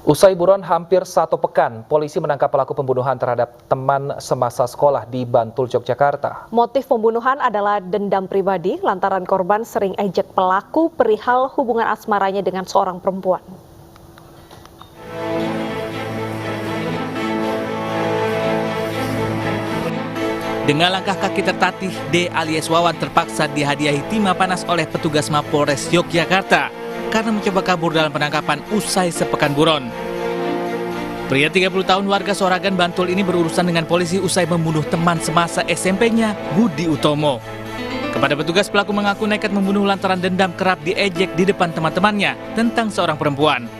Usai buron hampir 1 pekan, polisi menangkap pelaku pembunuhan terhadap teman semasa sekolah di Bantul, Yogyakarta. Motif pembunuhan adalah dendam pribadi lantaran korban sering ejek pelaku perihal hubungan asmaranya dengan seorang perempuan. Dengan langkah kaki tertatih, D alias Wawan terpaksa dihadiahi timah panas oleh petugas Mapolres Yogyakarta karena mencoba kabur dalam penangkapan usai sepekan buron. Pria 30 tahun warga Soragan, Bantul ini berurusan dengan polisi usai membunuh teman semasa SMP-nya, Budi Utomo. Kepada petugas, pelaku mengaku nekat membunuh lantaran dendam kerap diejek di depan teman-temannya tentang seorang perempuan.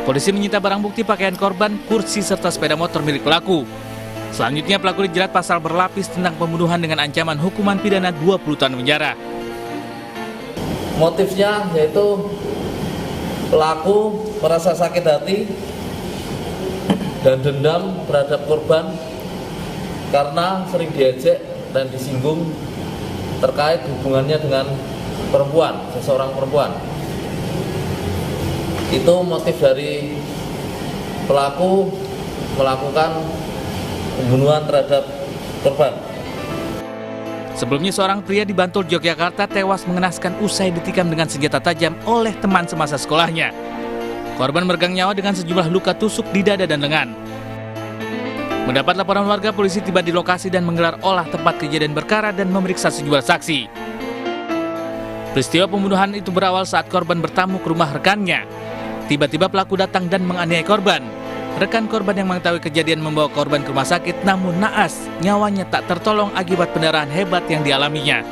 Polisi menyita barang bukti pakaian korban, kursi serta sepeda motor milik pelaku. Selanjutnya pelaku dijerat pasal berlapis tentang pembunuhan dengan ancaman hukuman pidana 20 tahun penjara. Motifnya yaitu pelaku merasa sakit hati dan dendam terhadap korban karena sering diejek dan disinggung terkait hubungannya dengan seseorang perempuan. Itu motif dari pelaku melakukan pembunuhan terhadap korban. Sebelumnya seorang pria di Bantul, Yogyakarta tewas mengenaskan usai ditikam dengan senjata tajam oleh teman semasa sekolahnya. Korban meregang nyawa dengan sejumlah luka tusuk di dada dan lengan. Mendapat laporan warga, polisi tiba di lokasi dan menggelar olah tempat kejadian perkara dan memeriksa sejumlah saksi. Peristiwa pembunuhan itu berawal saat korban bertamu ke rumah rekannya. Tiba-tiba pelaku datang dan menganiaya korban. Rekan korban yang mengetahui kejadian membawa korban ke rumah sakit, namun naas, nyawanya tak tertolong akibat pendarahan hebat yang dialaminya.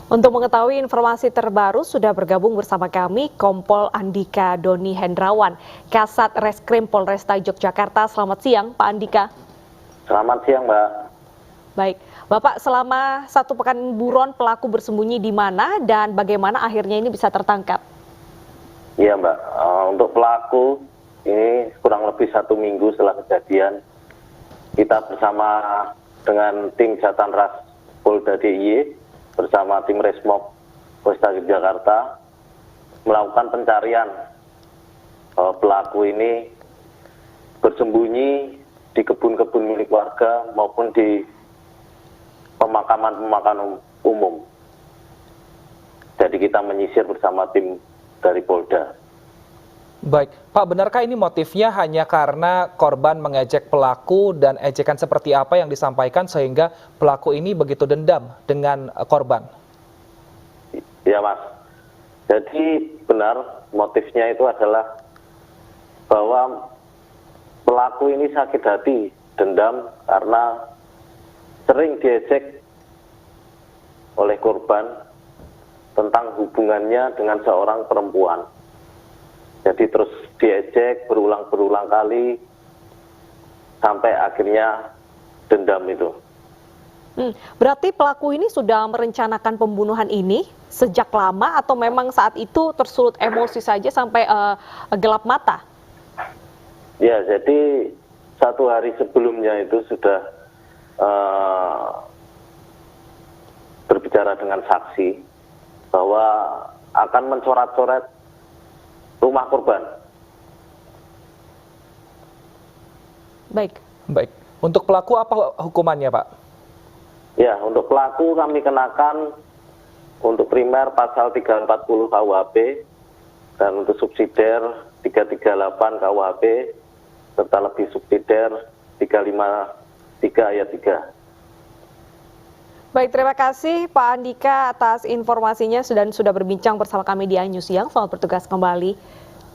Untuk mengetahui informasi terbaru, sudah bergabung bersama kami Kompol Andika Doni Hendrawan, Kasat Reskrim Polresta Yogyakarta. Selamat siang, Pak Andika. Selamat siang, Mbak. Baik, Bapak, selama 1 pekan buron pelaku bersembunyi di mana dan bagaimana akhirnya ini bisa tertangkap? Iya, Mbak. Untuk pelaku ini kurang lebih 1 minggu setelah kejadian, kita bersama dengan tim Jatanras Polda DIY bersama tim Resmob Polresta Yogyakarta melakukan pencarian pelaku ini bersembunyi di kebun-kebun milik warga maupun di pemakaman umum. Jadi kita menyisir bersama tim dari Polda. Baik, Pak, benarkah ini motifnya hanya karena korban mengejek pelaku dan ejekan seperti apa yang disampaikan sehingga pelaku ini begitu dendam dengan korban? Ya, Mas. Jadi benar motifnya itu adalah bahwa pelaku ini sakit hati, dendam karena sering diejek oleh korban tentang hubungannya dengan seorang perempuan. Jadi terus diejek berulang-berulang kali sampai akhirnya dendam itu. Berarti pelaku ini sudah merencanakan pembunuhan ini sejak lama atau memang saat itu tersulut emosi saja sampai gelap mata? Ya, jadi 1 hari sebelumnya itu sudah berbicara dengan saksi bahwa akan mencoret-coret rumah korban. Baik. Untuk pelaku apa hukumannya, Pak? Ya, untuk pelaku kami kenakan untuk primer pasal 340 KUHP dan untuk subsidiar 338 KUHP serta lebih subsidiar 353 ayat 3. Baik, terima kasih Pak Andika atas informasinya dan sudah berbincang bersama kami di iNews Siang. Selamat bertugas kembali.